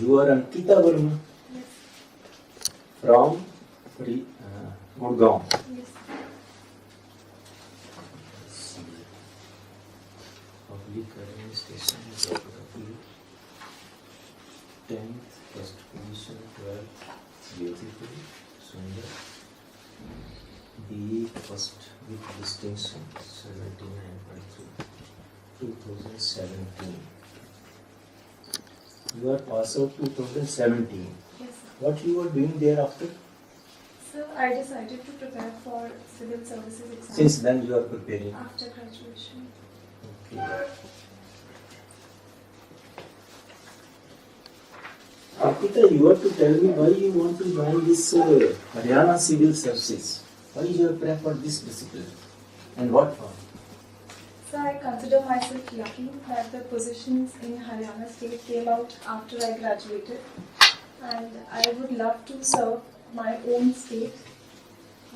You are Ankita Verma Yes. from Gurgaon. Yes. Public administration, geography, 10th, first position, 12th, beautiful, Sundar. The first with distinction, 79.3, 2017. You are passed out 2017. Yes, sir. What you were doing thereafter? So I decided to prepare for civil services exam. Since then you are preparing. After graduation. Okay. Ankita, you have to tell me why you want to join this Haryana Civil Services. Why you have preferred this discipline and what for? So I consider myself lucky that the positions in Haryana state came out after I graduated, and I would love to serve my own state.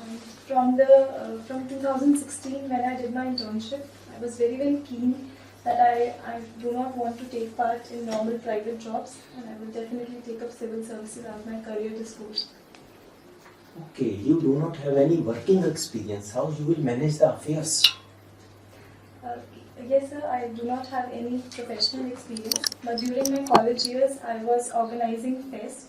And from 2016, when I did my internship, I was very keen that I do not want to take part in normal private jobs, and I will definitely take up civil services as my career discourse. Okay, you do not have any working experience. How you will manage the affairs? Yes, sir, I do not have any professional experience, but during my college years, I was organizing fest,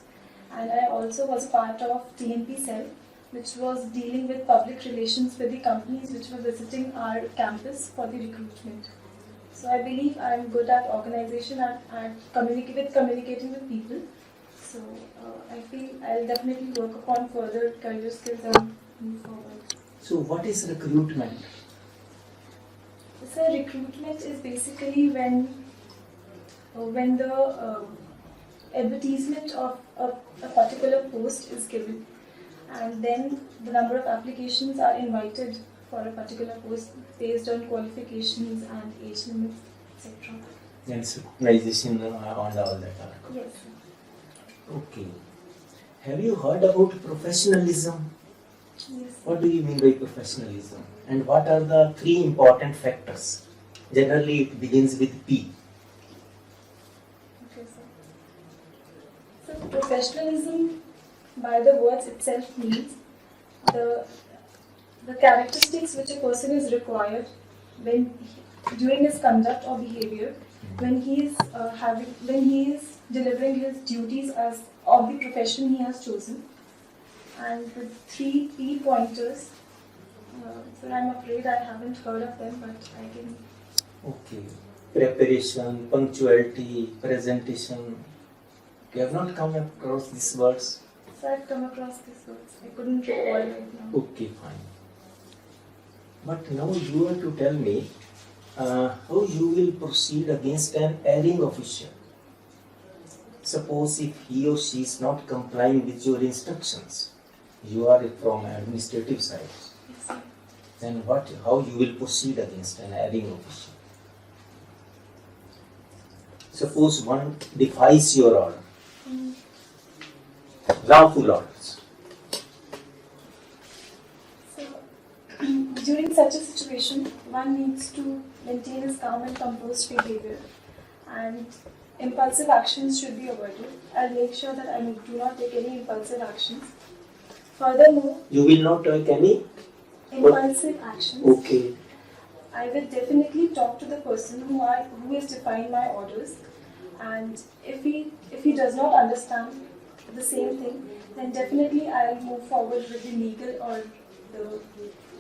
and I also was a part of TNP cell, which was dealing with public relations with the companies which were visiting our campus for the recruitment. So I believe I am good at organization and communicating with people. So I feel I'll definitely work upon further career skills and move forward. So what is recruitment? So recruitment is basically when the advertisement of a particular post is given, and then the number of applications are invited for a particular post based on qualifications and age limits, etc. And synchronization and all that. Yes. Okay. Have you heard about professionalism? Yes. What do you mean by professionalism? And what are the 3 important factors? Generally, it begins with P. Okay, sir. So professionalism, by the words itself, means the characteristics which a person is required during his conduct or behavior, when he is delivering his duties as of the profession he has chosen. And the 3 P pointers, so I'm afraid I haven't heard of them, but I can. Okay. Preparation, punctuality, presentation. You have not come across these words? So I've come across these words. I couldn't recall right now. Okay, fine. But now you have to tell me how you will proceed against an erring official. Suppose if he or she is not complying with your instructions, you are from administrative side. Yes, sir. Then how you will proceed against an erring official? Suppose one defies your order, lawful orders. So, during such a situation, one needs to maintain his calm and composed behavior, and impulsive actions should be avoided. I'll make sure that I do not take any impulsive actions. Furthermore, You will not take any? impulsive actions. Okay. I will definitely talk to the person who is defying my orders, and if he does not understand the same thing, then definitely I'll move forward with the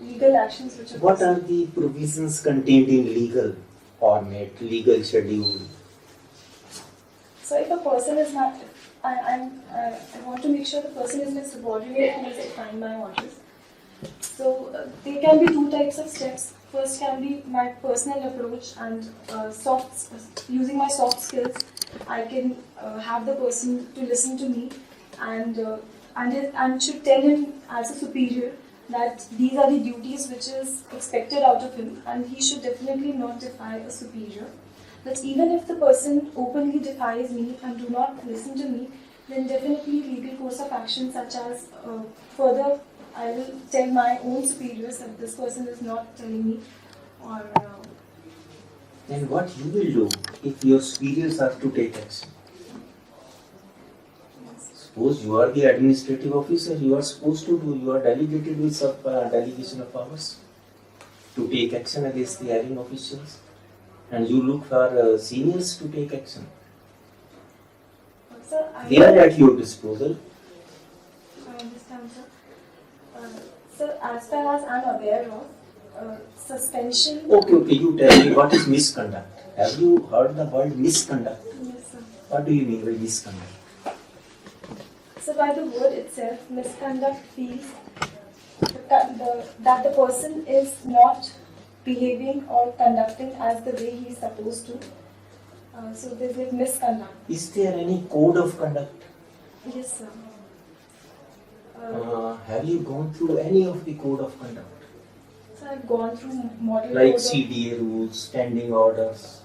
legal actions which are What possible. are the provisions contained in legal format, legal schedule? So if a person is not, I want to make sure the person is my subordinate who is defying my orders. So there can be 2 types of steps. First can be my personal approach and using my soft skills. I can have the person to listen to me and should tell him as a superior that these are the duties which is expected out of him, and he should definitely not defy a superior. But even if the person openly defies me and do not listen to me, then definitely legal course of action such as further I will tell my own superiors that this person is not telling me, or And what you will do if your superiors are to take action? Suppose you are the administrative officer, you are supposed to do, you are delegated with some delegation of powers to take action against the hiring officials, and you look for seniors to take action. Sir, They are at your disposal. I understand, sir. Sir, as far as I'm aware of, suspension. Okay, you tell me what is misconduct. Have you heard the word misconduct? Yes, sir. What do you mean by misconduct? So by the word itself, misconduct feels that the person is not behaving or conducting as the way he is supposed to. So there's like misconduct. Is there any code of conduct? Yes, sir. Have you gone through any of the code of conduct? So I've gone through model Like code CDA rules, standing orders.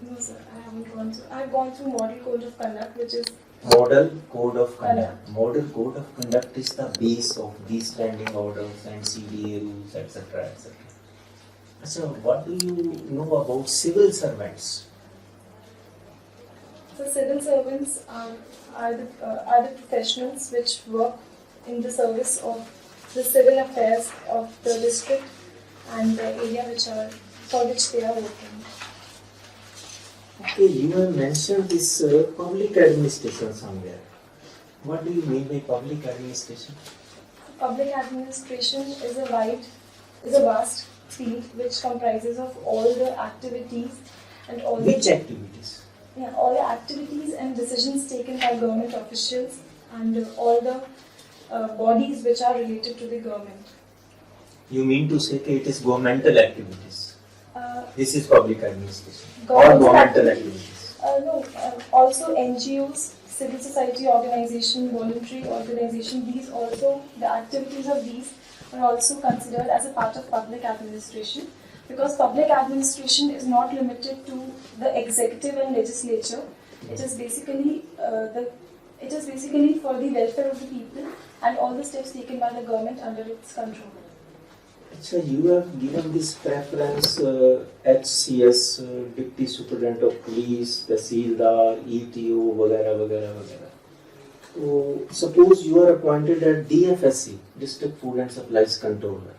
No, sir, I haven't gone through. I've gone through model code of conduct, which is Model code of conduct. Model code of conduct is the base of these standing orders and CDA rules, etc., etc. So, what do you know about civil servants? so civil servants are the professionals which work in the service of the civil affairs of the district and the area for which they are working. Okay, you have mentioned this public administration somewhere. What do you mean by public administration? Public administration is a vast field which comprises of all the activities and all Which the activities? all the activities and decisions taken by government officials and all the bodies which are related to the government. You mean to say that it is governmental activities? This is public administration. Or Governmental governmental activities? Also NGOs, civil society organization, voluntary organization, the activities of these are also considered as a part of public administration, because public administration is not limited to the executive and legislature. It is basically for the welfare of the people and all the steps taken by the government under its control. So you have given this preference HCS, Deputy Superintendent of Police, Tahsildar, ETO, वगैरह वगैरह वगैरह. So suppose you are appointed at DFSC, District Food and Supplies Controller,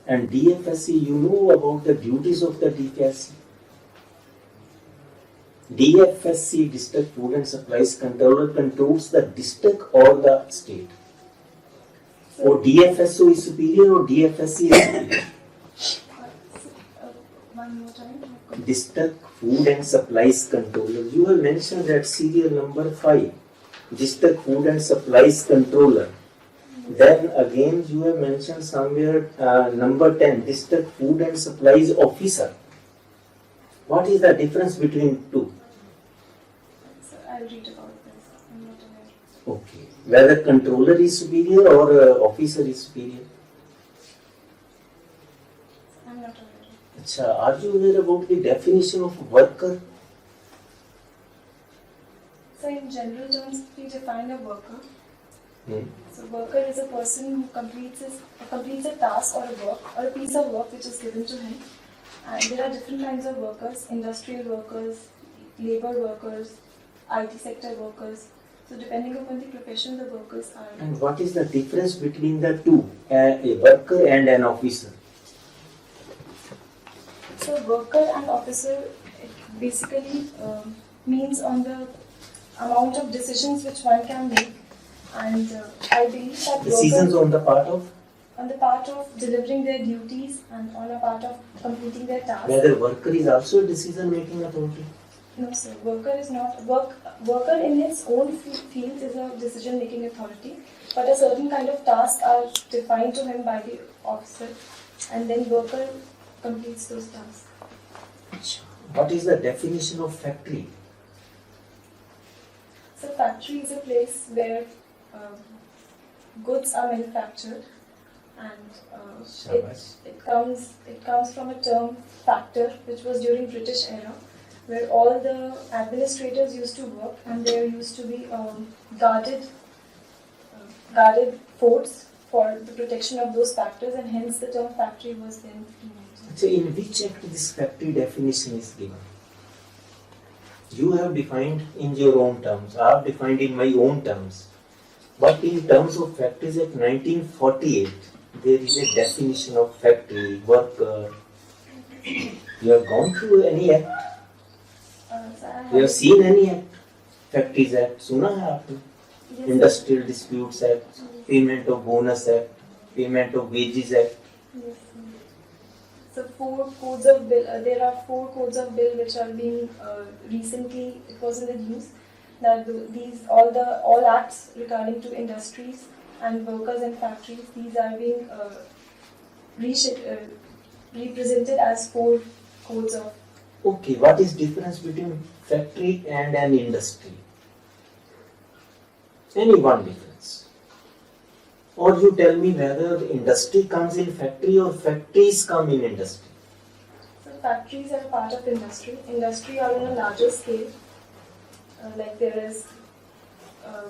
and DFSC, you know about the duties of the DFSC. DFSC, District Food and Supplies Controller, controls the district or the state. Or DFSO is superior or DFSC is superior? One more time. District Food and Supplies Controller. You have mentioned that serial number 5, District Food and Supplies Controller. Then again you have mentioned somewhere number 10, District Food and Supplies Officer. What is the difference between two? So I'll read about this. I'm not aware. Okay. Whether controller is superior or officer is superior? I'm not aware. Achha, are you aware about the definition of worker? So in general terms, we define a worker. Hmm. So worker is a person who completes a task or a work or a piece of work which is given to him. And there are different kinds of workers: industrial workers, labor workers, IT sector workers. So depending upon the profession, the workers are. And what is the difference between the two, a worker and an officer? So worker and officer, it basically means on the amount of decisions which one can make, and I believe that Decisions on the part of? On the part of delivering their duties and on a part of completing their tasks. Whether worker is also a decision-making authority? No, sir. Worker is not. Worker in its own field is a decision-making authority, but a certain kind of tasks are defined to him by the officer, and then worker completes those tasks. What is the definition of factory? So factory is a place where goods are manufactured, and it comes from a term factor, which was during British era, where all the administrators used to work, and there used to be guarded forts for the protection of those factors, and hence the term factory was then invented. So in which act this factory definition is given? You have defined in your own terms. I have defined in my own terms. But in terms of Factories Act 1948, there is a definition of factory, worker. You have gone through any act? You have seen any act? Factories Act, सुना है आपने? Yes, Industrial Disputes Act, Payment of Bonus Act, Payment of Wages Act. Yes. So there are 4 codes of bill which are being recently, it was in the news that all acts regarding to industries and workers and factories, these are being represented as 4 codes of. Okay, what is difference between factory and an industry? Any one difference? Or you tell me whether industry comes in factory or factories come in industry. So factories are a part of industry. Industry are on a larger scale. Like there is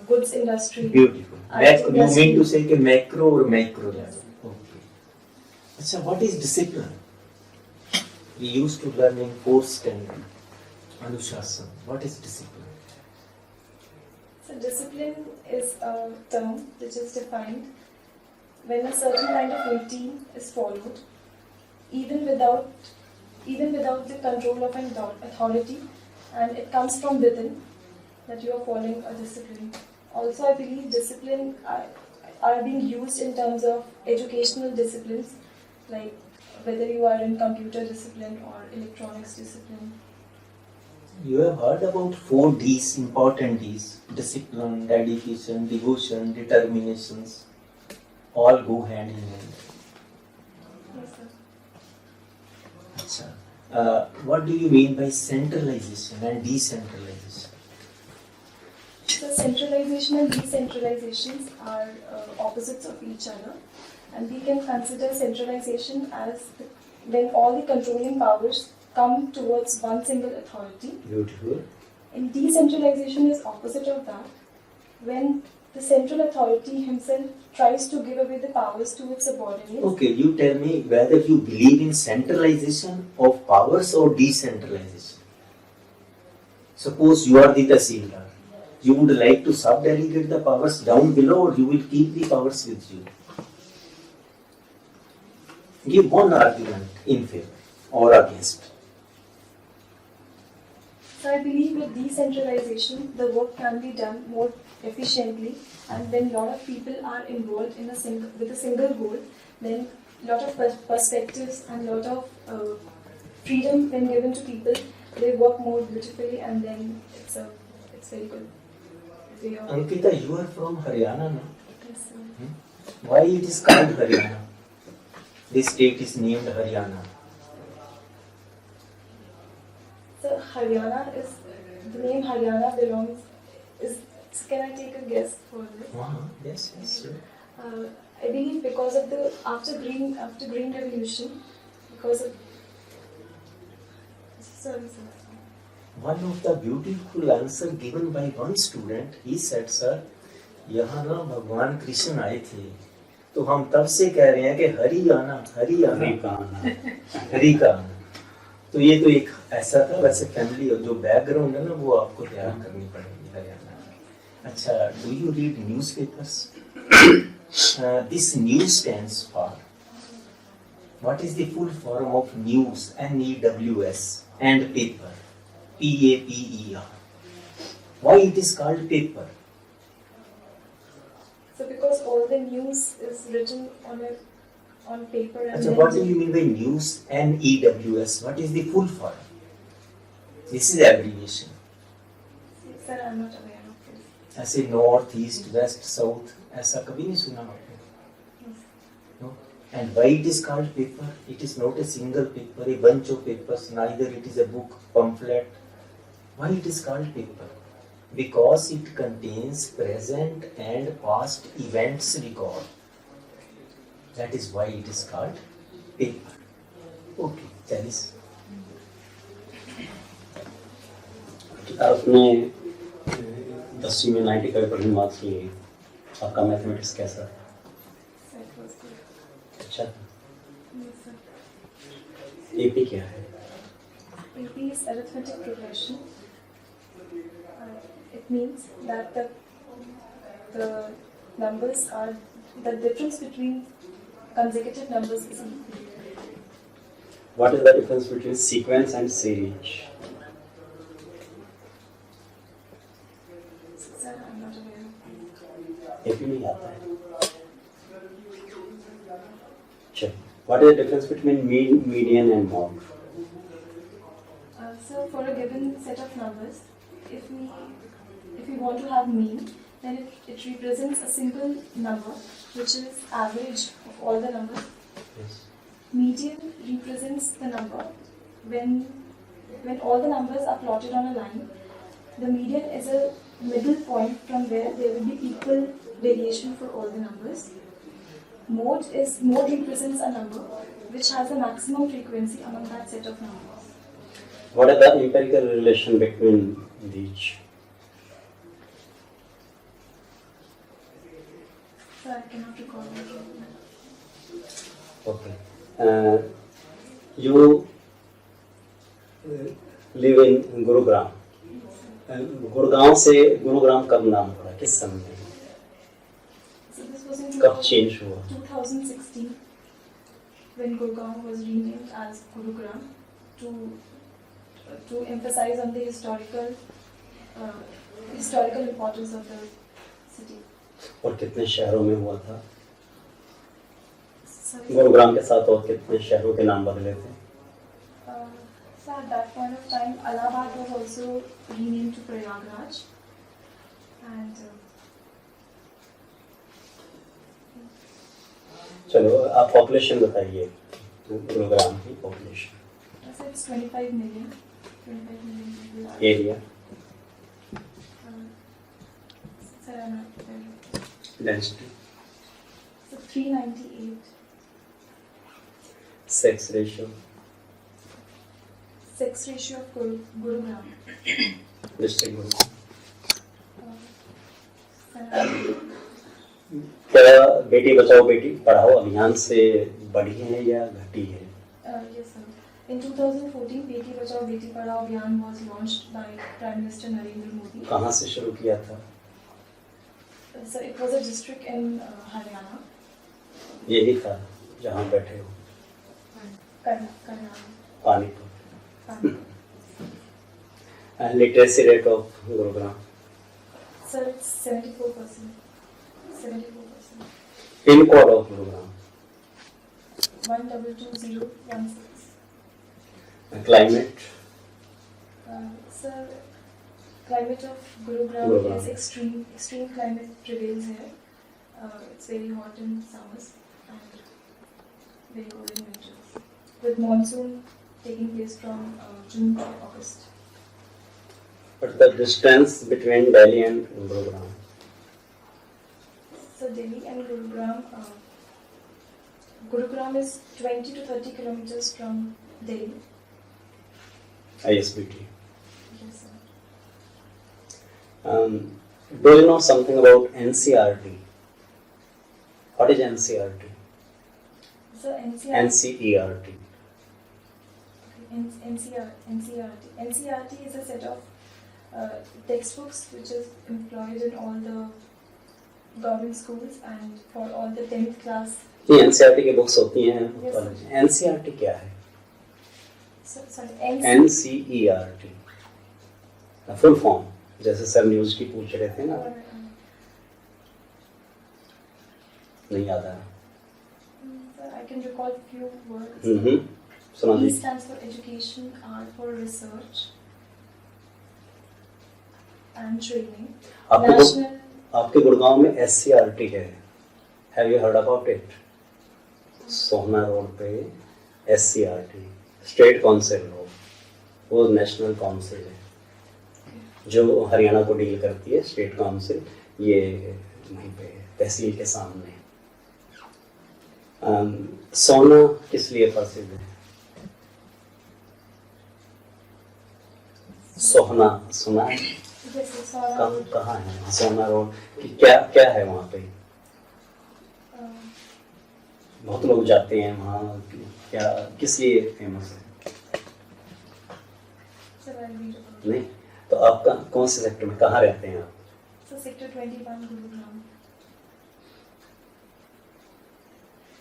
goods industry. Beautiful. You industry. mean to say कि macro or micro level? Okay. So what is discipline? We used to learn in 4th standard. Anushasana. What is discipline? So discipline is a term which is defined when a certain kind of routine is followed, even without the control of an authority, and it comes from within, that you are following a discipline. Also, I believe discipline are being used in terms of educational disciplines, like whether you are in computer discipline or electronics discipline. You have heard about 4 Ds, important Ds: discipline, dedication, devotion, determinations. All go hand in hand. Yes, sir. What do you mean by centralization and decentralization? So centralization and decentralizations are opposites of each other, and we can consider centralization as when all the controlling powers come towards one single authority. Beautiful. And decentralization is opposite of that, when the central authority himself tries to give away the powers to its subordinates. Okay, you tell me whether you believe in centralization of powers or decentralization. Suppose you are the Tahsildar. You would like to sub-delegate the powers down below, or you will keep the powers with you? Give one argument in favor or against. So I believe with decentralization, the work can be done more efficiently, and when a lot of people are involved in with a single goal, then a lot of perspectives and a lot of freedom when given to people, they work more beautifully, and then it's very good. Ankita, you are from Haryana, no? Yes, sir. Why it is called Haryana? This state is named Haryana. So Haryana is, the name Haryana belongs, can I take a guess for this? Yes, sure. I believe because of the, after green revolution, because of, sorry. One of the beautiful answer given by one student, he said, sir, यहाँ ना भगवान कृष्ण आए थे, तो हम तब से कह रहे हैं कि हरि आना हरि का आना। तो ये तो एक ऐसा था, वैसे फैमिली और जो बैकग्राउंड है ना वो आपको तैयार करनी पड़ेगी हरियाणा। अच्छा, do you read newspapers? This news stands for, what is the full form of news? N-E-W-S, and paper, P-A-P-E-R. Why it is called paper? So because all the news is written on paper. And Achha, what do you mean by news? N-E-W-S. What is the full form? This is abbreviation. Sir, I am not aware of this. ऐसे north, east, west, south, ऐसा कभी नहीं सुना आपने? No. And why it is called paper? It is not a single paper, a bunch of papers. Neither it is a book, pamphlet. Why it is called paper? Because it contains present and past events record. That is why it is called paper. Okay, Chalice. आपने 10वीं में 95% marks लिए, आपका mathematics कैसा? अच्छा। AP क्या है? AP is arithmetic progression. It means that the numbers are, the difference between consecutive numbers is equal. What is the difference between sequence and series? Sir, I'm not aware. एक भी नहीं आता है. चलो. What is the difference between mean, median and mode? So for a given set of numbers, if we want to have mean, then it represents a single number, which is average of all the numbers. Yes. Median represents the number when all the numbers are plotted on a line. The median is a middle point from where there will be equal variation for all the numbers. Mode represents a number which has the maximum frequency among that set of numbers. What is the empirical relation between these? So I cannot recall it. Okay. You live in Gurugram. Gurgaon से गुरुग्राम कब नाम पड़ा, किस समय में? So this was in कब change हुआ? 2016 when Gurgaon was renamed as Gurugram to emphasize on the historical importance of the city. और कितने शहरों में हुआ था? Sorry. गुरुग्राम के साथ और कितने शहरों के नाम बदले थे? So at that point of time, Allahabad was also renamed to Prayagraj, and चलो आप पॉपुलेशन बताइए गुरुग्राम की population. I said it's 25 million. 25 million people are. Area. Sir, I'm not very. Density. So 398. Sex ratio. Sex ratio of Gurugram. District Gurugram. Sir, क्या बेटी बचाओ बेटी पढ़ाओ अभियान से बढ़ी है या घटी है? yes, sir. In 2014, Beti Bachao Beti Padhao Abhiyan was launched by Prime Minister Narendra Modi. कहाँ से शुरू किया था? So it was a district in Haryana. यही था जहाँ बैठे हो, Karnataka. Panipat. Literacy rate of Gurugram. Sir, it's 74%. 74%. Pin code of Gurugram. 122016. Climate. Sir, climate of Gurugram Gurugram. is extreme. Extreme climate prevails here. It's very hot in summers and very cold in winters, with monsoon taking place from June to August. But the distance between Delhi and Gurugram. So Delhi and Gurugram, Gurugram is 20 to 30 kilometers from Delhi. ISBT. Yes, sir. Do you know something about NCRT? What is NCRT? So NCRT. NCERT. NCRT is a set of textbooks which is employed in all the government schools and for all the 10th class. ये NCERT की books होती हैं Yes, college. NCERT क्या है? Sorry, NCERT. Full form जैसे sir news की पूछ रहे थे ना, नहीं याद है. I can recall few words. सुना E दीजिए. stands for education, R for research and training. आपके गुड़गांव में SCRT है. Have you heard about it? Sohna road पे SCRT, स्टेट काउंसिल रोड, वो नेशनल काउंसिल है जो हरियाणा को डील करती है. स्टेट काउंसिल ये वहीं पे तहसील के सामने. सोना किस लिए प्रसिद्ध है? सोहना सुना है? कहाँ है सोना रोड? क्या क्या है वहाँ पे? बहुत लोग जाते हैं वहाँ, क्या किस लिए फेमस है? नहीं, तो आपका कौन से सेक्टर में कहाँ रहते हैं आप? So Sector 21, Gurugram.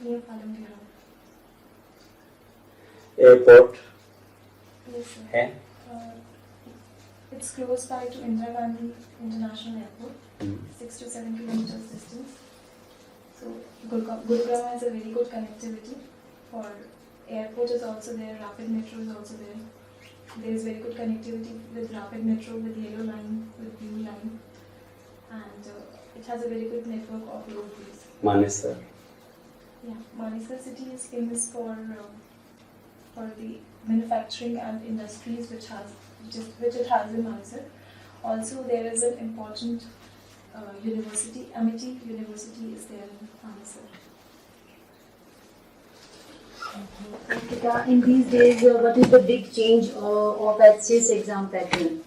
Near Palanpura. Airport Yes, sir. है? Uh, it's close by to Indira Gandhi International Airport, 6 to 7 kilometers distance. So Gurugram has a very good connectivity. For airport is also there, rapid metro is also there. There is very good connectivity with rapid metro, with yellow line, with blue line, and it has a very good network of roadways. Manesar? Yeah, Manesar city is famous for the manufacturing and industries which it has in Manesar. Also, there is an important university, Amity University is there in Manesar. Ankita, in these days, what is the big change of HCS exam pattern?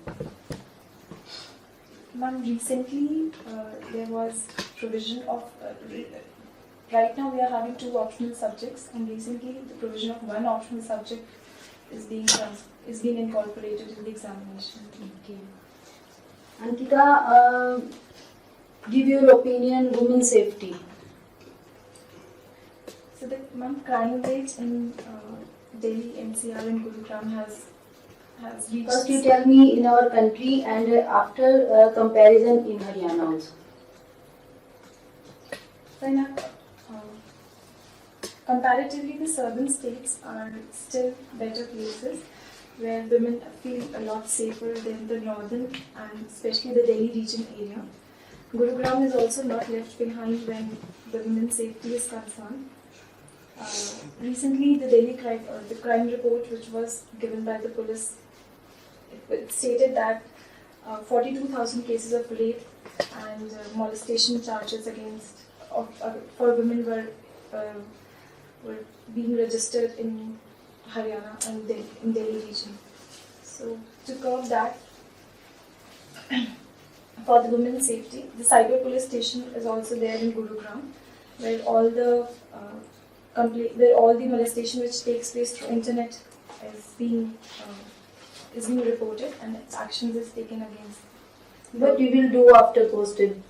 Ma'am, recently there was provision of right now we are having 2 optional subjects, and recently the provision of 1 optional subject is being incorporated in the examination. Okay. Ankita, give your opinion, women's safety. So the crime rate in Delhi, NCR and Gurugram has reached... First you tell me in our country and after comparison in Haryana also. So in comparatively, the southern states are still better places where women feel a lot safer than the northern and especially the Delhi region area. Gurugram is also not left behind when the women's safety is concerned. Recently, the Delhi crime report, which was given by the police, it stated that 42,000 cases of rape and molestation charges against for women were being registered in Haryana and in Delhi region. So to curb that, for the women's safety, the cyber police station is also there in Gurugram, where all the molestation which takes place through internet is being reported and its actions is taken against. What you will do after posted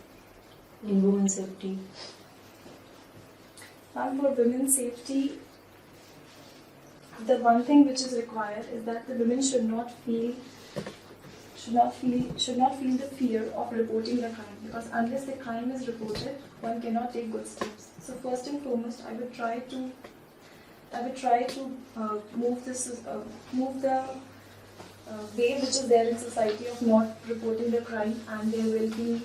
in women's safety? And for women's safety, the one thing which is required is that the women should not feel the fear of reporting the crime, because unless the crime is reported, one cannot take good steps. So first and foremost, I would try to move the way which is there in society of not reporting the crime, and there will be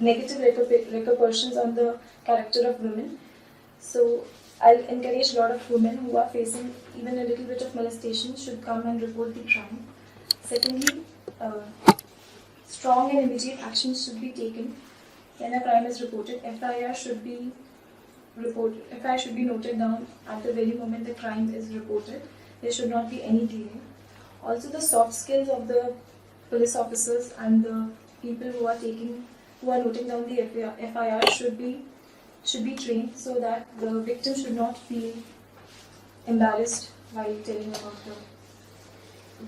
negative repercussions on the character of women. So I'll encourage a lot of women who are facing even a little bit of molestation should come and report the crime. Secondly, strong and immediate actions should be taken when a crime is reported. FIR should be noted down at the very moment the crime is reported. There should not be any delay. Also, the soft skills of the police officers and the people who are noting down the FIR should be trained so that the victim should not feel embarrassed while telling about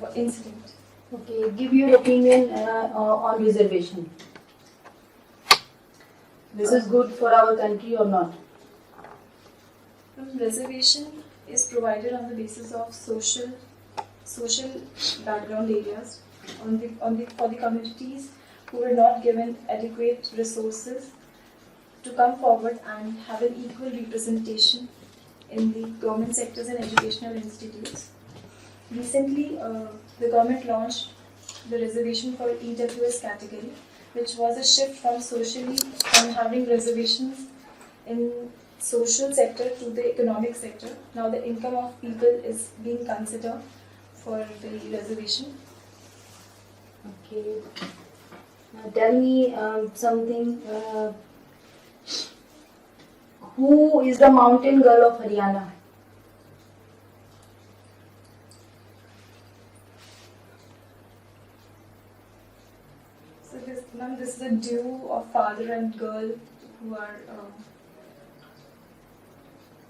the incident. Okay, give your opinion on reservation. This is good for our country or not? Reservation is provided on the basis of social background areas for the communities who were not given adequate resources to come forward and have an equal representation in the government sectors and educational institutes. Recently, the government launched the reservation for EWS category, which was a shift from having reservations in social sector to the economic sector. Now the income of people is being considered for the reservation. Okay. Now tell me something. Who is the mountain girl of Haryana? So this is a duo of father and girl who are.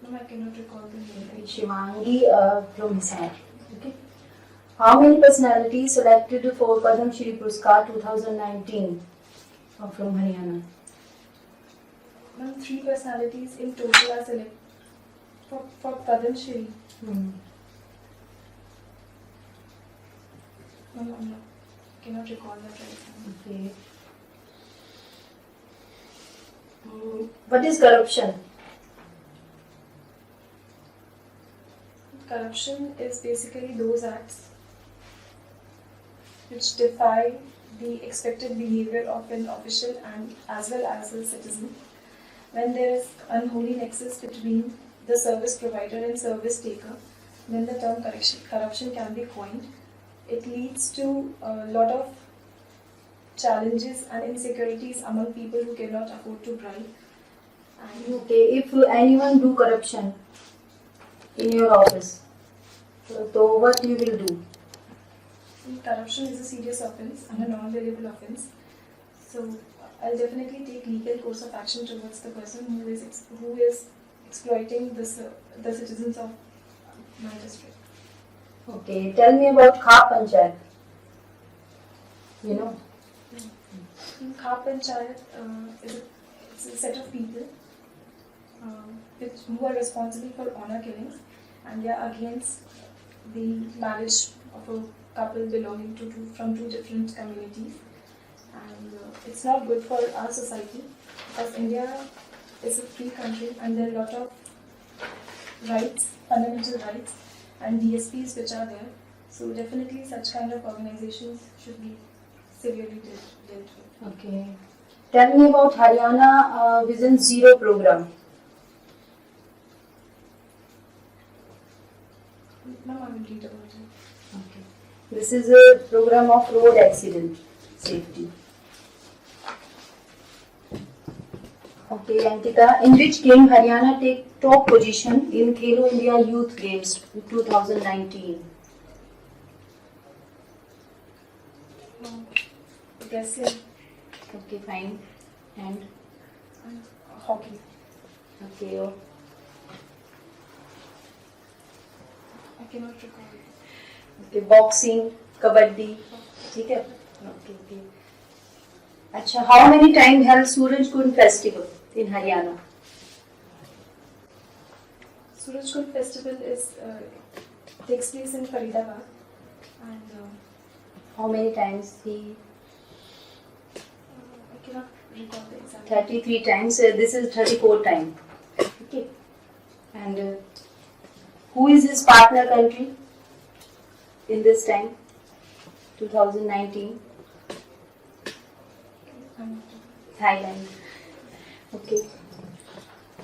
No, I cannot recall the name. Shivangi from Hisar. Okay. How many personalities selected for Padma Shri Puraskar 2019 are from Haryana? Ma'am, 3 personalities in total are selected for Padma Shri. Hmm. Ma'am, cannot recall that right now. Okay. What is corruption? Corruption is basically those acts which defy the expected behavior of an official and as well as a citizen. When there is unholy nexus between the service provider and service taker, then the term corruption can be coined. It leads to a lot of challenges and insecurities among people who cannot afford to bribe. And Okay, if anyone do corruption in your office, so what you will do? corruption is a serious offence and a non-bailable offence. So I'll definitely take legal course of action towards the person who is exploiting the citizens of my district. Okay, tell me about Khap Panchayat. You know? Khap Panchayat it's a set of people who are responsible for honor killings, and they are against the marriage of a couple belonging from two different communities. And it's not good for our society because India is a free country and there are a lot of rights, fundamental rights, and DSPs which are there. So definitely such kind of organizations should be severely dealt with. Okay. Tell me about Haryana Vision Zero program. Now I will read about it. Okay. This is a program of road accident safety. Okay, Ankita, in which game Haryana take top position in Khelo India Youth Games 2019? Wrestling Okay, fine. And and hockey. okay, I cannot recall. okay, boxing, kabaddi. ठीक है? Okay, okay. अच्छा, how many times held Suraj Kund festival in Haryana? Suraj Kund festival takes place in Faridabad, and How many times he? I cannot recall the exact. 33 times. This is 34 time. Okay. And who is his partner country in this time? 2019. Thailand. Okay.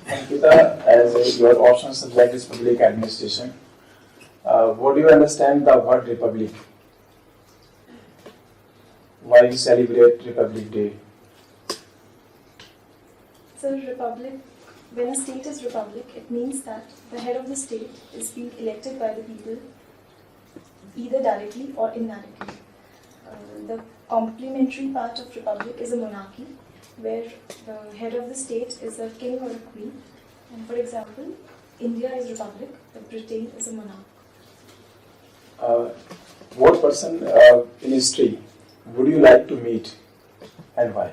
Ankita, as your optional subject is public administration, what do you understand the word republic? Why we celebrate Republic Day? So republic, when a state is republic, it means that the head of the state is being elected by the people either directly or indirectly. The complementary part of republic is a monarchy, where the head of the state is a king or a queen. And for example, India is republic, but Britain is a monarch. What person in history would you like to meet and why?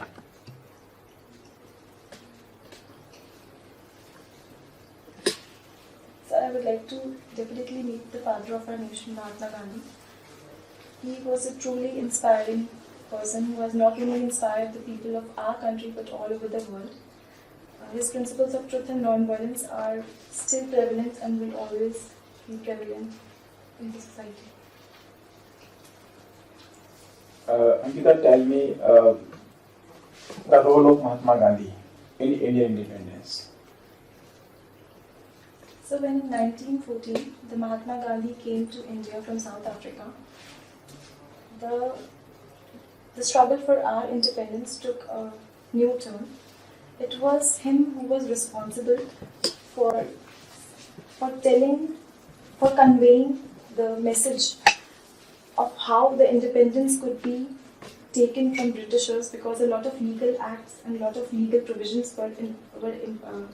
So I would like to definitely meet the father of our nation, Mahatma Gandhi. He was a truly inspiring person who has not only inspired the people of our country but all over the world. His principles of truth and non-violence are still prevalent and will always be prevalent in the society. Ankita, tell me the role of Mahatma Gandhi in Indian independence. So when in 1914 the Mahatma Gandhi came to India from South Africa, the struggle for our independence took a new turn. It was him who was responsible for conveying the message of how the independence could be taken from Britishers, because a lot of legal acts and a lot of legal provisions were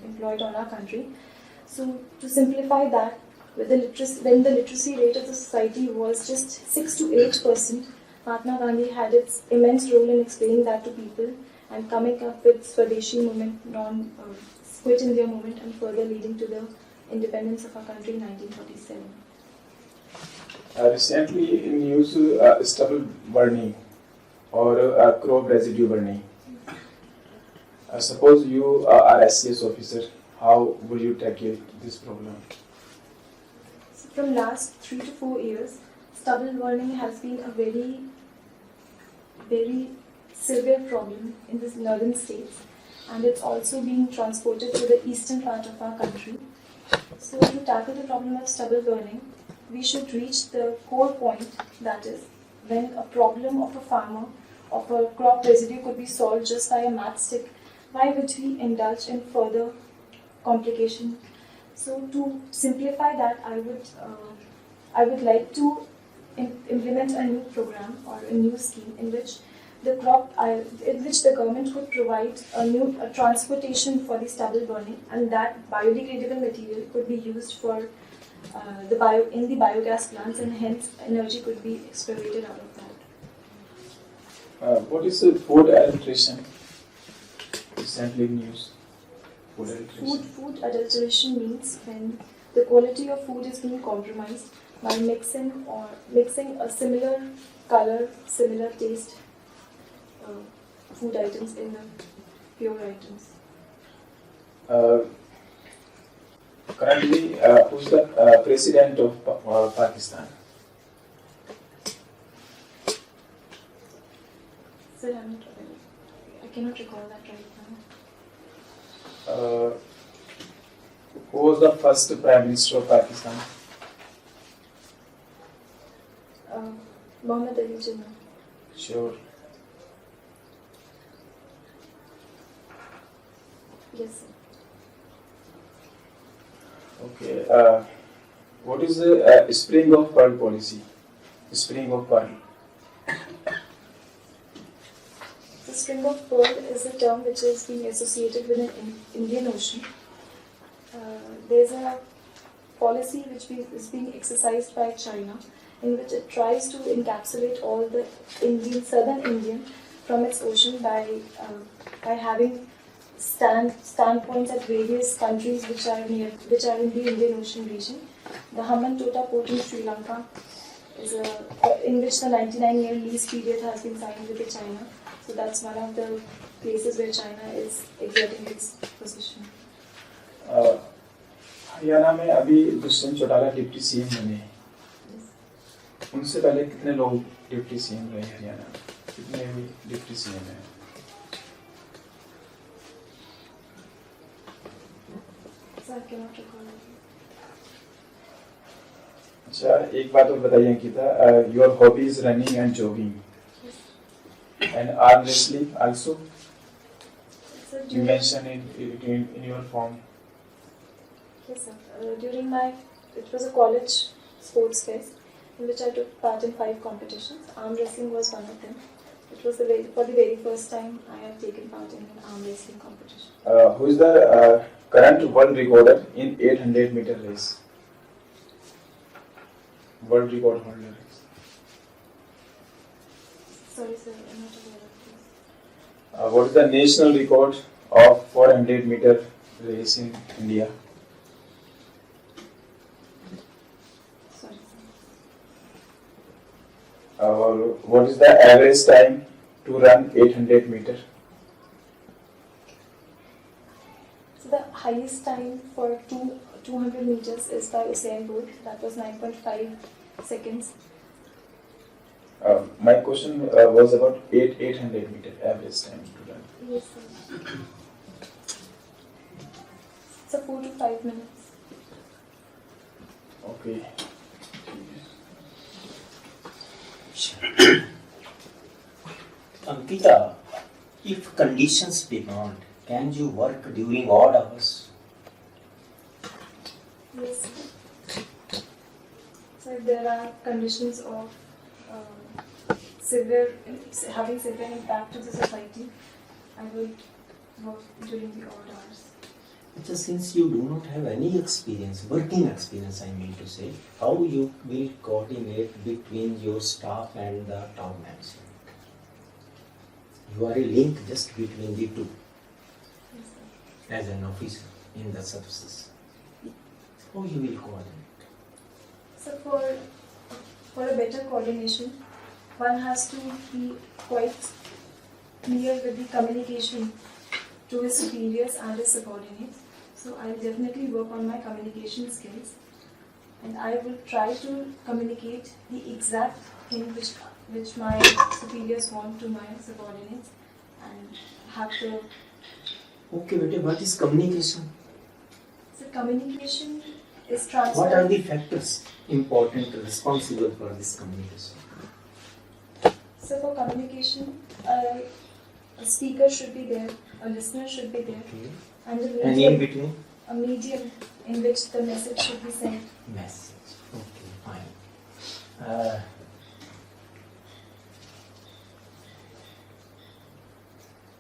employed on our country. So to simplify that, when the literacy rate of the society was just 6 to 8%, Mahatma Gandhi had its immense role in explaining that to people and coming up with Swadeshi movement, Quit India movement, and further leading to the independence of our country in 1947. Recently in news, stubble burning or crop residue burning. Suppose you are SCS officer, how will you tackle this problem? So from last 3 to 4 years, stubble burning has been a very, very severe problem in the northern states, and it's also being transported to the eastern part of our country. So to tackle the problem of stubble burning, we should reach the core point, that is, when a problem of a farmer, of a crop residue could be solved just by a matchstick, why would we indulge in further complication? So to simplify that, I would like to implement a new program or a new scheme in which the government could provide a transportation for the stubble burning, and that biodegradable material could be used for in the biogas plants, and hence energy could be exploited out of that. What is the food adulteration? Recently news. Food adulteration. Food adulteration means when the quality of food is being compromised by mixing a similar color, similar taste food items in the pure items. Currently, who's the president of Pakistan? Sir, I'm not aware. I cannot recall that right now. Who was the first prime minister of Pakistan? Mohammed Ali Jinnah. Sure. Yes, sir. Okay. What is the spring of pearl policy? Spring of pearl. The spring of pearl is a term which is being associated with an Indian Ocean. There's a policy which is being exercised by China, in which it tries to encapsulate all the southern Indian from its ocean by having standpoints at various countries which are in the Indian Ocean region. The Hambantota port in Sri Lanka is in which the 99-year lease period has been signed with China. So that's one of the places where China is exerting its position. Haryana में अभी Dushyant Chautala deputy CM बने हैं। उनसे पहले कितने लोग deputy CM रहे हरियाणा में? कितने भी डिप्टी सीएम हैं? Sir, I cannot recall it. अच्छा, एक बात और बताइए Ankita, your hobby is running and jogging and arm wrestling also. Sir, You mentioned it in your form. Yes, sir. It was a college sports fest in which I took part in 5 competitions. Arm wrestling was one of them. It was for the very first time I have taken part in an arm wrestling competition. Who is the current world recorder in 800-meter race? World record holder. Sorry, sir, I'm not aware of this. What is the national record of 400-meter race in India? Sorry, sir. What is the average time to run 800 meter? So the highest time for 200 meters is by Usain Bolt. That was 9.5 seconds. My question was about 800 meter average time to run. Yes, sir. So 4 to 5 minutes. Okay. Ankita, if conditions demand, can you work during odd hours? Yes, sir. So if there are conditions of having severe impact to the society, I would work during the odd hours. Just since you do not have any experience, working experience, I mean to say, how you will coordinate between your staff and the town management? You are a link just between the two as an officer in the services. How you will coordinate? So for a better coordination, one has to be quite clear with the communication to his superiors and his subordinates. So I'll definitely work on my communication skills, and I will try to communicate the exact thing which my superiors want to my subordinates, and have the. Okay, beta, what is communication? So communication is What transfer. are the factors important responsible for this communication? So for communication, a speaker should be there, a listener should be there, Okay. and And in between? a medium in which the message should be sent. Message. Okay, fine.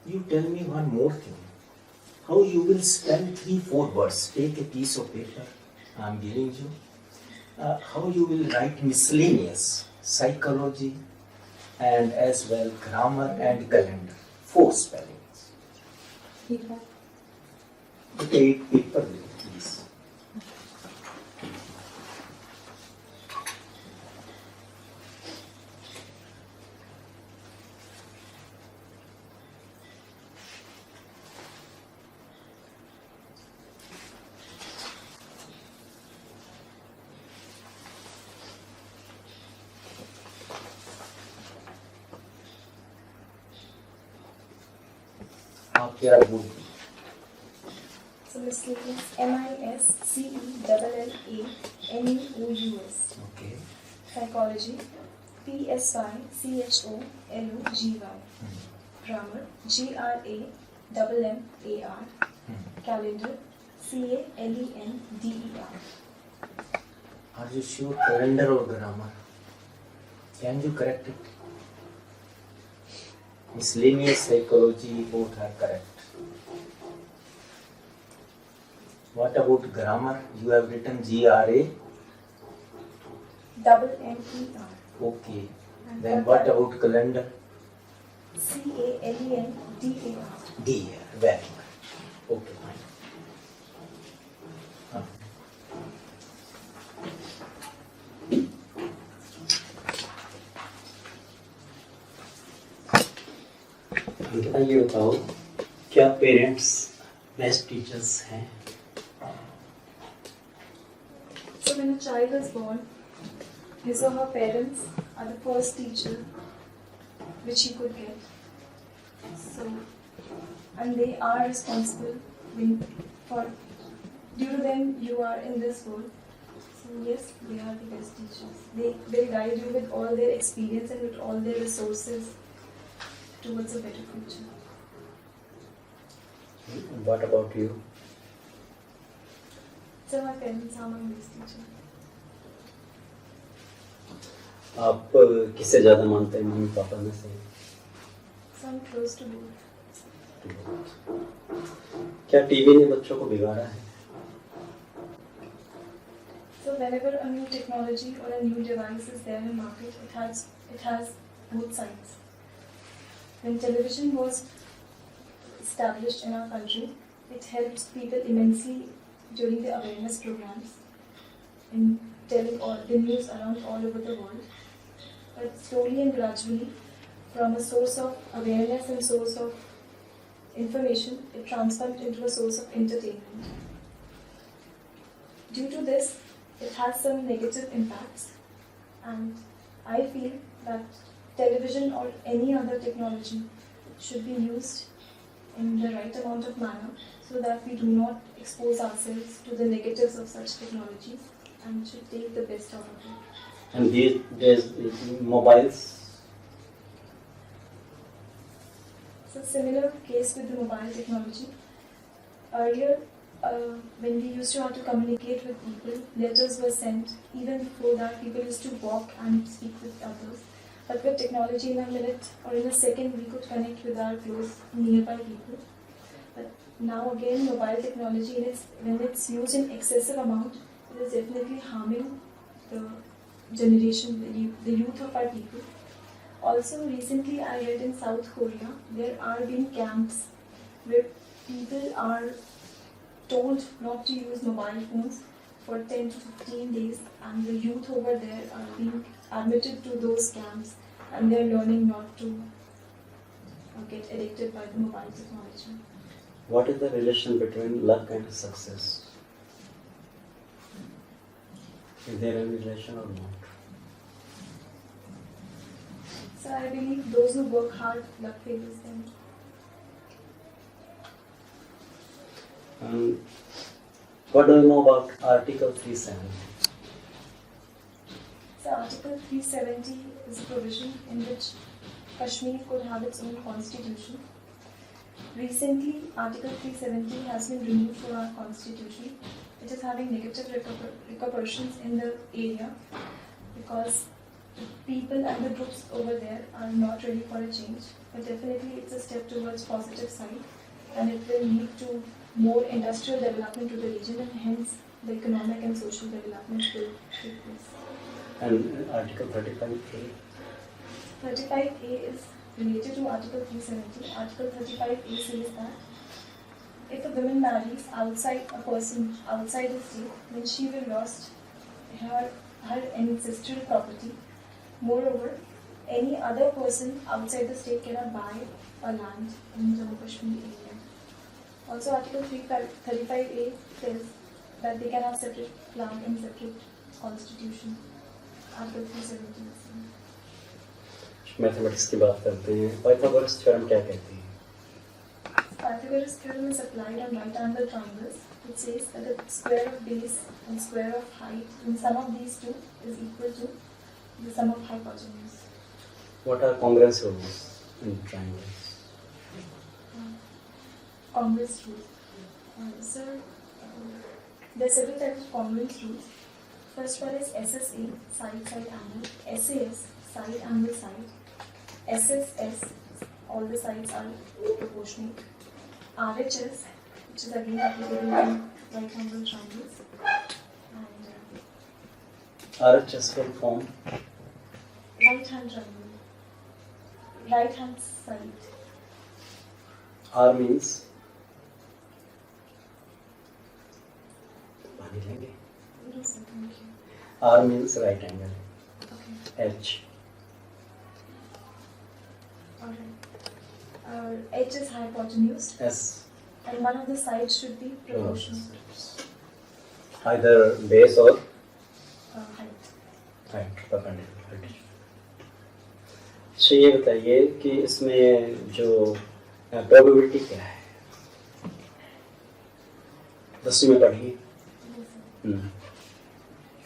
You tell me one more thing. How you will spell 3-4 words? Take a piece of paper I am giving you. How you will write miscellaneous, psychology, and as well grammar and calendar. 4 spellings. Okay, paper please. आप क्या बोल So miscellaneous, MISCELLANEOUS. Okay. Psychology, PSYCHOLOGY. Grammar, GRAMMAR. Calendar, CALENDER. Are you sure calendar or grammar? Can you correct it? Miscellaneous, psychology, both are correct. What about grammar? You have written GRA. MER. Okay. Then what about calendar? CALENDER. D. Very good. Okay, fine. बेटा ये बताओ क्या parents best teachers हैं? So when a child is born, his or her parents are the first teacher which he could get. So, and they are responsible for, due to them you are in this world. So yes, they are the best teachers. They guide you with all their experience and with all their resources towards a better future. What about you? So my parents are my best teacher. आप किसे ज़्यादा मानते हैं, mummy papa में से? So I'm close to both. क्या TV ने बच्चों को बिगाड़ा है? So whenever a new technology or a new device is there in the market, it has both sides. When television was established in our country, it helped people immensely during the awareness programs in telling all the news around all over the world. But slowly and gradually, from a source of awareness and source of information, it transformed into a source of entertainment. Due to this, it has some negative impacts, and I feel that television or any other technology should be used in the right amount of manner so that we do not expose ourselves to the negatives of such technologies and should take the best out of it. And there's mobiles. So similar case with the mobile technology. Earlier, when we used to have to communicate with people, letters were sent. Even before that, people used to walk and speak with others. But with technology, in a minute or in a second, we could connect with our close, nearby people. But now again mobile technology when it's used in excessive amount, it is definitely harming the generation, the youth of our people. Also recently I read in South Korea there are being camps where people are told not to use mobile phones for 10 to 15 days, and the youth over there are being admitted to those camps and they're learning not to get addicted by the mobile technology. What is the relation between luck and success? Is there any relation or not? So I believe those who work hard, luck favors them. What do you know about Article 370? So Article 370 is a provision in which Kashmir could have its own constitution. Recently, Article 370 has been removed from our constitution. It is having negative repercussions in the area because the people and the groups over there are not ready for a change. But definitely it's a step towards positive side, and it will lead to more industrial development to the region, and hence the economic and social development will take place. And Article 35A? 35A is related to Article 370. Article 35A says that if a woman marries outside a person outside the state, then she will lose her ancestral property. Moreover, any other person outside the state cannot buy a land in Jammu Kashmir area. Also, Article 35A says that they can have separate land and separate constitution. Article 370. Mathematics की बात करते हैं, Pythagoras theorem क्या कहती है? Pythagoras theorem is applied on right angle triangles. It says that the square of base and square of height in sum of these two is equal to the sum of hypotenuse. What are congruence rules in triangles? Congruence rules. Sir, there are several types of congruence rules. First one is SSA, side-side angle. SAS, side angle side. SSS, all the sides are proportionate. RHS, which is again applicable to right angle triangles. And RHS full form? right hand triangle. Right hand side. R means? पानी लेंगे? No, sir, thank you. R means right angle. Okay. H? Alright. H is hypotenuse, S? and one of the sides should be proportional. Either base or Height. height, perpendicular. अच्छा, ये बताइए कि इसमें जो probability क्या है? 10वीं में पढ़ी? Yes, sir.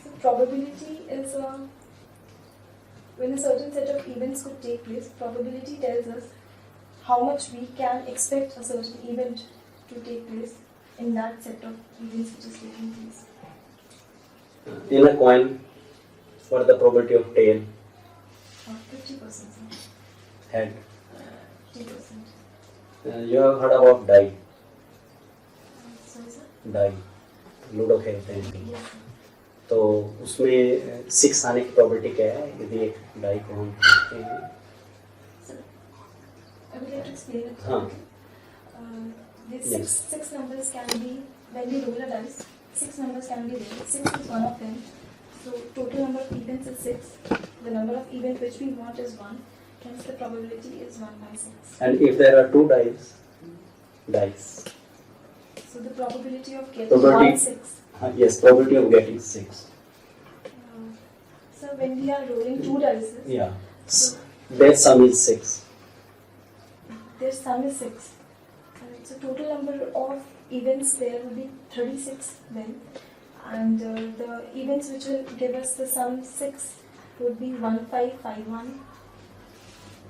So probability is when a certain set of events could take place. Probability tells us how much we can expect a certain event to take place in that set of events which is taking place. In a coin, what is the probability of tail? 50%, sir. Head? 50%. You have heard about die? Sorry, sir? Die. Ludo खेलते हैं Yes, sir. तो उसमें 6 आने की probability क्या है यदि एक डाई को हम खेलते हैं? Sir, I would like to explain it. हाँ. These Yes. six numbers can be, when we roll a dice, 6 numbers can be there. 6 is one of them. So total number of events is 6. The number of events which we want is 1. Hence the probability is 1 by 6. And if there are 2 dice, So the probability of getting Probability. 1 6. Yes, probability of getting 6. So when we are rolling 2 dice, Yeah. so Their sum is 6. their sum is 6. So total number of events there will be 36 then. And the events which will give us the sum 6 would be 1551,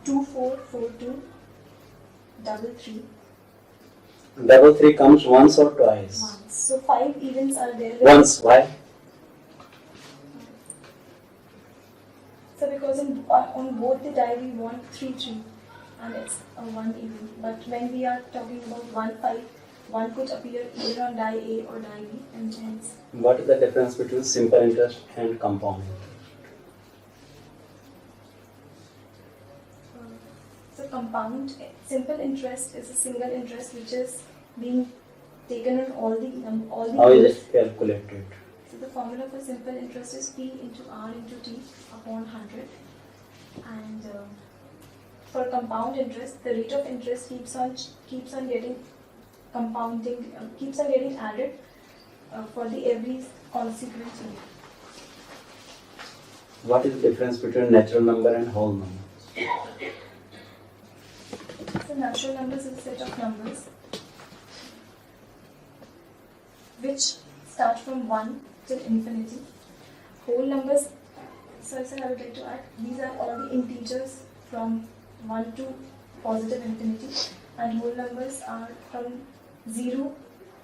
2442, 33. 3 comes once or twice? Once. So 5 events are there. Once. Why? So because on both the die we want 3 3 and it's a 1 event. But when we are talking about 1 5, one could appear either on die A or die B, and hence What is the difference between simple interest and compound interest? so compound simple interest is a single interest which is being taken on all the How is years. it calculated? So the formula for simple interest is P into R into T upon 100, and for compound interest, the rate of interest keeps on getting compounding, keeps on getting added for the every consequent year. What is the difference between natural number and whole number? So natural numbers is a set of numbers which start from 1 till infinity. Whole numbers, so I would like to add, these are all the integers from 1 to positive infinity, and whole numbers are from 0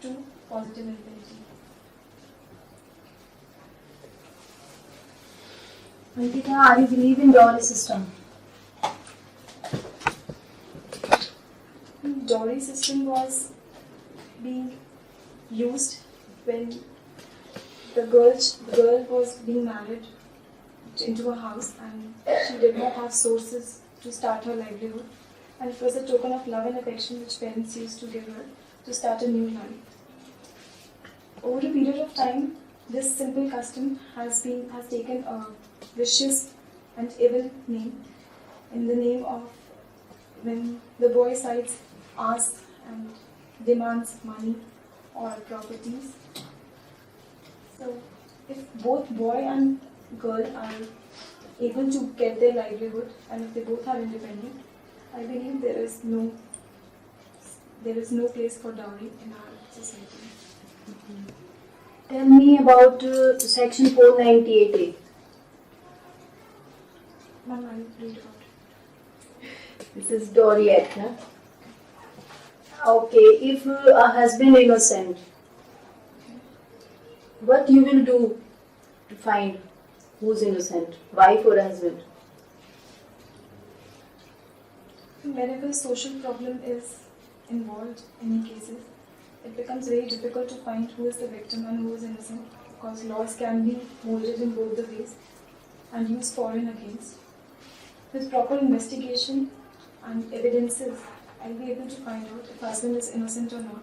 to positive infinity. Ankita, are you believe in dowry system? Dowry system was being used when the girl was being married into a house and she did not have sources to start her livelihood, and it was a token of love and affection which parents used to give her to start a new life. Over a period of time, this simple custom has taken a vicious and evil name, in the name of when the boy side asks and demands money or properties. So, if both boy and girl are able to get their livelihood, and if they both are independent, I believe there is no place for dowry in our society. Tell me about section 498A. Ma'am, I'll read about it. This is Dowry Act, na? Okay, if a husband innocent, what you will do to find who's innocent, wife or husband? Whenever social problem is involved in any cases, it becomes very difficult to find who is the victim and who is innocent, because laws can be molded in both the ways and used for and against. With proper investigation and evidences, I'll be able to find out if husband is innocent or not.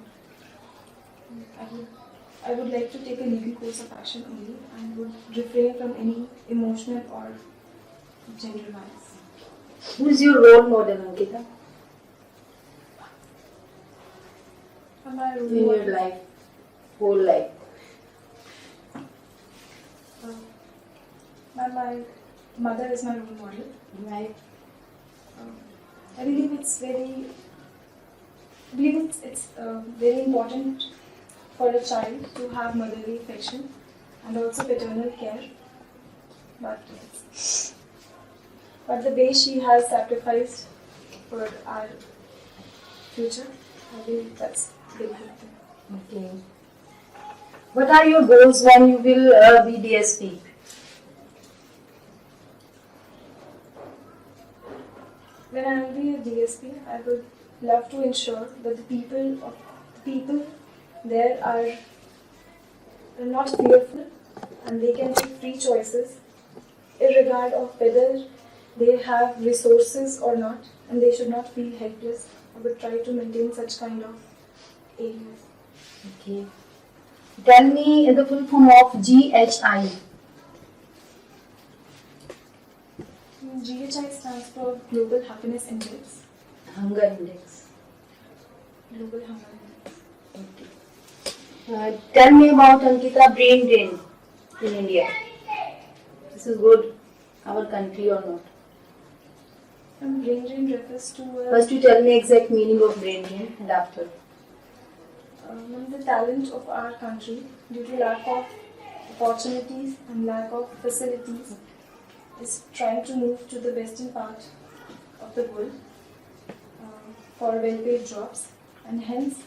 I would like to take a legal course of action only and would refrain from any emotional or gender bias. Who is your role model, Ankita, And my role in your model- life, whole life? My mother is my role model. Right. I believe it's very important for a child to have motherly affection and also paternal care. But the way she has sacrificed for our future, I believe that's very good thing. Okay. What are your goals when you will be DSP? When I will be a DSP, I would love to ensure that the people there are not fearful and they can make free choices, irregardless of whether they have resources or not, and they should not feel helpless. I would try to maintain such kind of areas. Okay. Tell me the full form of GHI. GHI stands for Global Happiness Index. Hunger Index. Global Hunger Index. Okay. Tell me about Ankita brain drain in India. This is good, our country or not? And brain drain refers to First you tell me exact meaning of brain drain and after. the talent of our country due to lack of opportunities and lack of facilities is trying to move to the western part of the world for well-paid jobs, and hence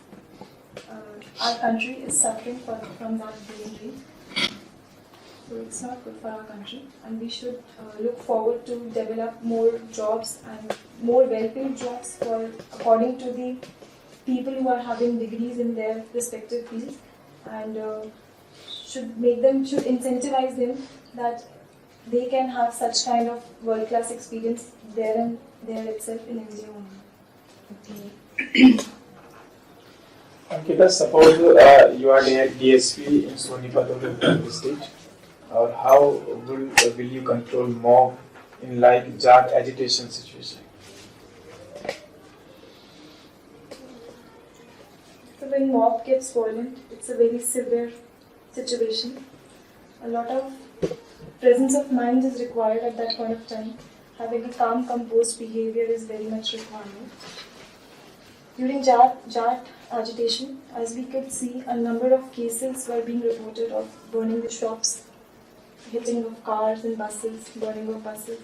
our country is suffering from that brain drain. So it's not good for our country, and we should look forward to develop more jobs and more well-paid jobs for according to the people who are having degrees in their respective fields, and should incentivize them that they can have such kind of world-class experience there itself in India only. Okay. Ankita, suppose you are the DSP in Sonipat of the district, or how will you control mob in like Jat agitation situation? So when mob gets violent, it's a very severe situation. A lot of presence of mind is required at that point of time. Having a calm, composed behavior is very much required. During Jat agitation, as we could see, a number of cases were being reported of burning the shops, hitting of cars and buses, burning of buses.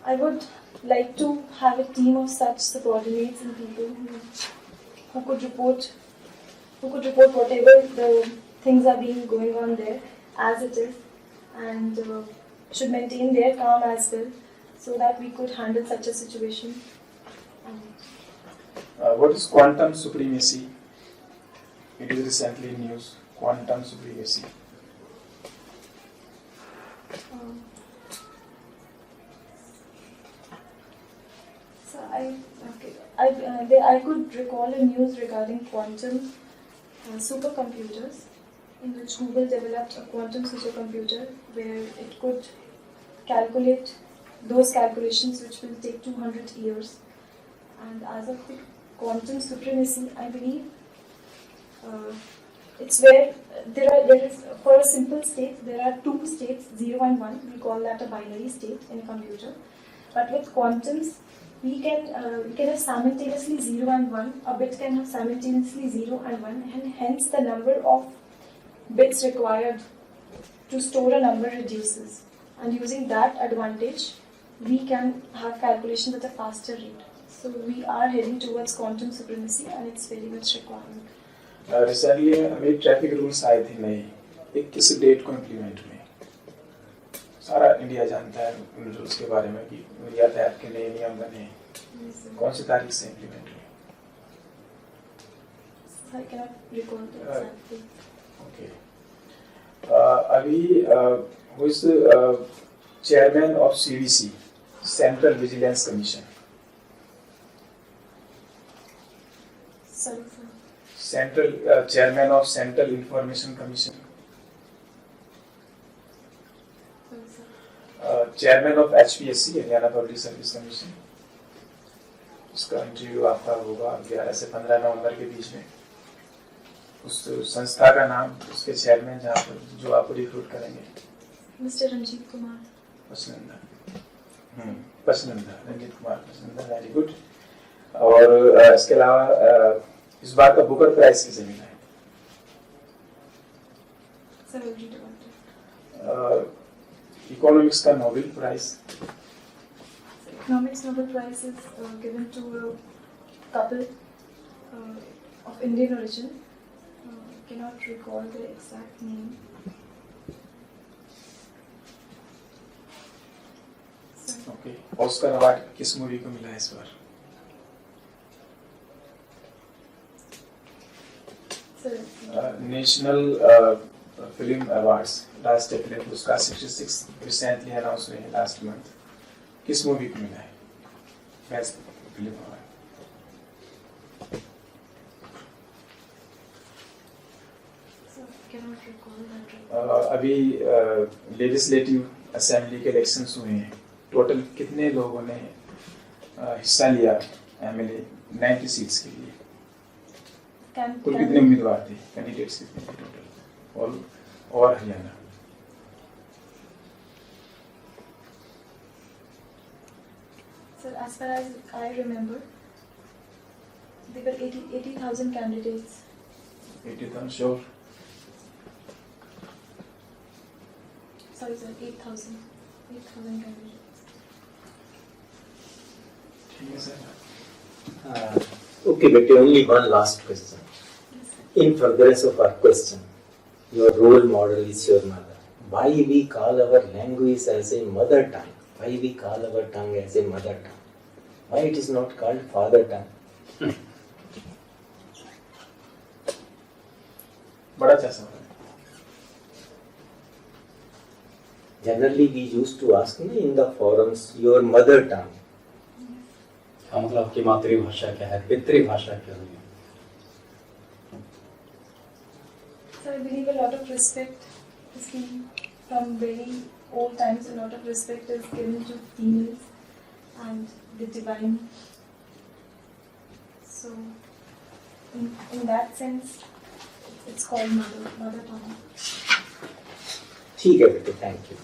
I would like to have a team of such subordinates and people who could report whatever the things are being going on there as it is, and should maintain their calm as well, so that we could handle such a situation. What is quantum supremacy? It is recently in news. Quantum supremacy. So I could recall a news regarding quantum supercomputers, in which Google developed a quantum supercomputer where it could calculate those calculations which will take 200 years. And as of the quantum supremacy, I believe it's where there is, for a simple state, there are two states, 0 and 1. We call that a binary state in a computer. But with quantums, we can have simultaneously 0 and 1. A bit can have simultaneously 0 and 1, and hence the number of bits required to store a number reduces. And using that advantage, we can have calculations at a faster rate. So we are heading towards quantum supremacy, and it's very much required. Recently, अभी traffic rules आए थे नए, 21 date को implement हुए. सारा India जानता है उन रूल्स के बारे में कि यातायात के नए नियम बने. कौन सी तारीख से इम्प्लीमेंट हुए? I cannot recall the exact date. Okay. अभी who is the chairman of CVC, Central Vigilance Commission? Sorry, sir. Central chairman of Central Information Commission. Sorry, sir. Chairman of HPSC, Haryana Public Service Commission. उसका interview आपका होगा 11 से 15 नवंबर के बीच में. उस संस्था का नाम, उसके चेयरमैन जहाँ पर जो आपको रिक्रूट करेंगे. Mr. Ranjit Kumar. Pasnanda. Ranjit Kumar Pasnanda, very good. और इसके अलावा इस बार का बुकर प्राइज किसे मिला है? Sir, will read about it. Economics का Nobel prize. Economics Nobel Prize is given to a couple of Indian origin. I cannot recall the exact name. ओके. ऑस्कर अवार्ड किस मूवी को मिला है इस बार? National film awards last film उसका 66 recently announce हुए हैं लास्ट मंथ. किस मूवी को मिला है best film award? Cannot recall that. अभी लेजिस्लेटिव असेंबली के इलेक्शंस हुए हैं. टोटल कितने लोगों ने हिस्सा लिया एमएलए 90 सीट्स के लिए? कुल कितने उम्मीदवार थे, कैंडिडेट्स कितने थे टोटल? और Haryana. Sir, as far as I remember, there were 80,000 candidates. 80,000 sure? Sorry, sir, 8,000. 8,000 candidates. ठीक है sir. Okay, but only one last question. In furtherance of our question, your role model is your mother. Why we call our language as a mother tongue? Why we call our tongue as a mother tongue? Why it is not called father tongue? बड़ा अच्छा सवाल है। Generally, we used to ask in the forums your mother tongue. हाँ, मतलब आपकी मातृभाषा क्या है, पितृभाषा क्या है? So I believe a lot of respect is given from very old times. A lot of respect is given to females and the divine. So in that sense, it's called mother tongue. ठीक है बेटे, thank you.